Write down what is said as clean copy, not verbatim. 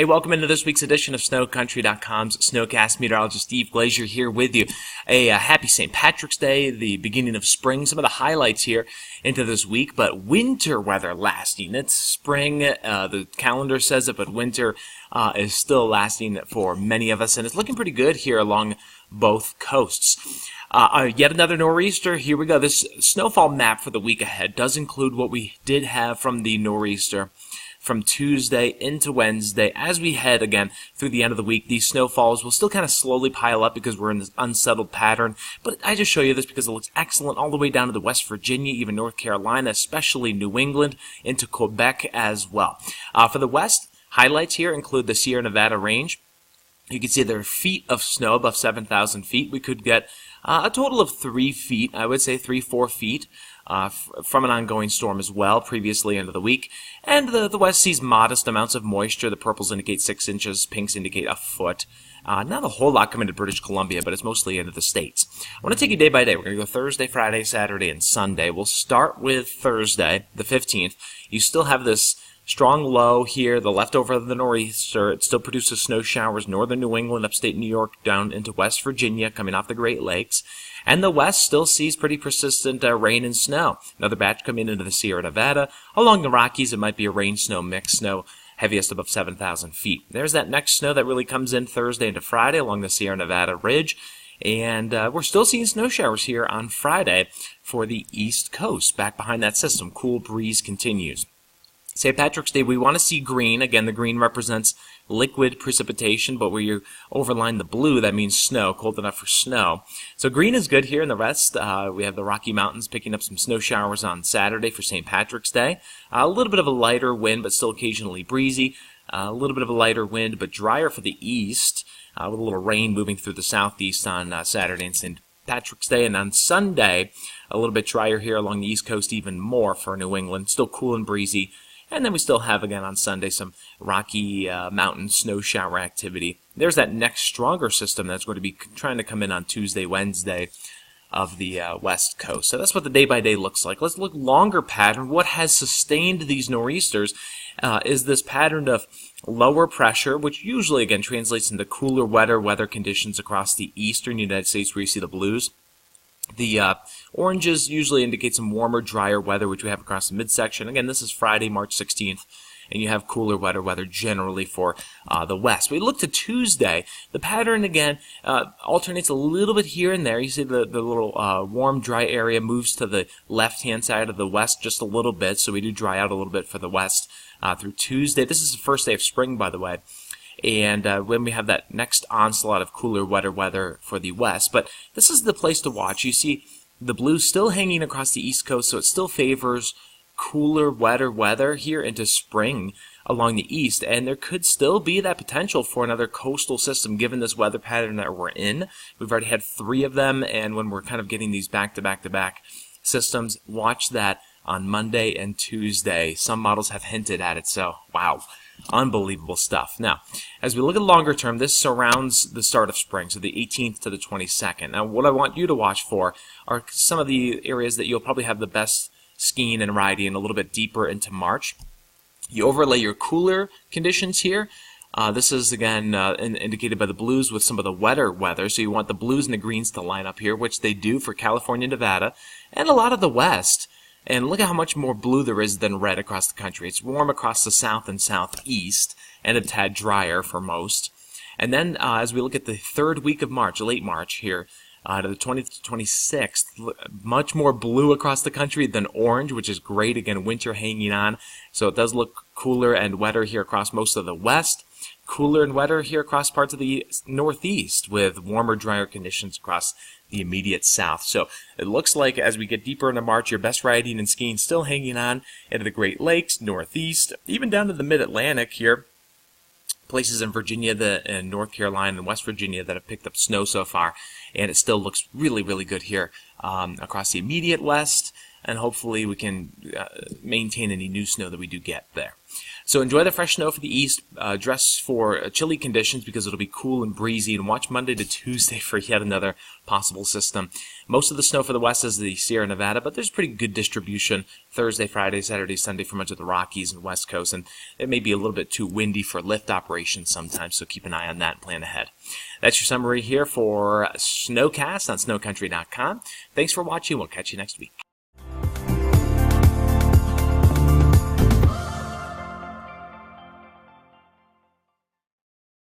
Hey, welcome into this week's edition of SnoCountry.com's SnoCast Meteorologist Steve Glazier here with you. A happy St. Patrick's Day, the beginning of spring. Some of the highlights here into this week, but winter weather lasting. It's spring, the calendar says it, but winter is still lasting for many of us, and it's looking pretty good here along both coasts. Yet another nor'easter. Here we go. This snowfall map for the week ahead does include what we did have from the nor'easter from Tuesday into Wednesday. As we head again through the end of the week, these snowfalls will still kind of slowly pile up because we're in this unsettled pattern. But I just show you this because it looks excellent all the way down to the West Virginia, even North Carolina, especially New England, into Quebec as well. For the West, highlights here include the Sierra Nevada range. You can see there are feet of snow above 7,000 feet. We could get a total of 3 feet, I would say 3-4 feet. From an ongoing storm as well, previously into the week. And the west sees modest amounts of moisture. The purples indicate 6 inches, pinks indicate a foot. Not a whole lot coming to British Columbia, but it's mostly into the States. I want to take you day by day. We're going to go Thursday, Friday, Saturday, and Sunday. We'll start with Thursday, the 15th. You still have this strong low here, the leftover of the nor'easter. It still produces snow showers, northern New England, upstate New York, down into West Virginia, coming off the Great Lakes. And the west still sees pretty persistent rain and snow. Another batch coming into the Sierra Nevada. Along the Rockies, it might be a rain-snow mix, snow heaviest above 7,000 feet. There's that next snow that really comes in Thursday into Friday along the Sierra Nevada ridge. And we're still seeing snow showers here on Friday for the East Coast. Back behind that system, cool breeze continues. St. Patrick's Day, we want to see green. Again, the green represents liquid precipitation, but where you overline the blue, that means snow, cold enough for snow. So green is good here in the rest. We have the Rocky Mountains picking up some snow showers on Saturday for St. Patrick's Day. A little bit of a lighter wind, but still occasionally breezy. A little bit of a lighter wind, but drier for the east, with a little rain moving through the southeast on Saturday and St. Patrick's Day. And on Sunday, a little bit drier here along the East Coast, even more for New England. Still cool and breezy. And then we still have, again, on Sunday, some Rocky Mountain snow shower activity. There's that next stronger system that's going to be trying to come in on Tuesday, Wednesday of the West Coast. So that's what the day-by-day looks like. Let's look longer pattern. What has sustained these nor'easters is this pattern of lower pressure, which usually, again, translates into cooler, wetter weather conditions across the eastern United States where you see the blues. The oranges usually indicate some warmer, drier weather, which we have across the midsection. Again, this is Friday, March 16th, and you have cooler, wetter weather generally for the west. We look to Tuesday. The pattern, again, alternates a little bit here and there. You see the little warm, dry area moves to the left-hand side of the west just a little bit, so we do dry out a little bit for the west through Tuesday. This is the first day of spring, by the way. And when we have that next onslaught of cooler, wetter weather for the west. But this is the place to watch. You see the blue still hanging across the East Coast, so it still favors cooler, wetter weather here into spring along the east. And there could still be that potential for another coastal system given this weather pattern that we're in. We've already had 3 of them, and when we're kind of getting these back-to-back-to-back systems, watch that on Monday and Tuesday. Some models have hinted at it, so wow. Unbelievable stuff. Now, as we look at longer term, this surrounds the start of spring, so the 18th to the 22nd. Now, what I want you to watch for are some of the areas that you'll probably have the best skiing and riding a little bit deeper into March. You overlay your cooler conditions here. This is, again, indicated by the blues with some of the wetter weather, so you want the blues and the greens to line up here, which they do for California, Nevada, and a lot of the west. And look at how much more blue there is than red across the country. It's warm across the south and southeast, and a tad drier for most. And then as we look at the third week of March, late March here, to the 20th to 26th, much more blue across the country than orange, which is great. Again, winter hanging on. So it does look cooler and wetter here across most of the west. Cooler and wetter here across parts of the northeast with warmer, drier conditions across the immediate south. So it looks like as we get deeper into March, your best riding and skiing still hanging on into the Great Lakes, northeast, even down to the mid-Atlantic here. Places in Virginia and North Carolina and West Virginia that have picked up snow so far, and it still looks really, really good here across the immediate west. and hopefully we can maintain any new snow that we do get there. So enjoy the fresh snow for the east. Dress for chilly conditions because it'll be cool and breezy, and watch Monday to Tuesday for yet another possible system. Most of the snow for the west is the Sierra Nevada, but there's pretty good distribution Thursday, Friday, Saturday, Sunday for much of the Rockies and West Coast, and it may be a little bit too windy for lift operations sometimes, so keep an eye on that and plan ahead. That's your summary here for SnoCast on SnoCountry.com. Thanks for watching. We'll catch you next week.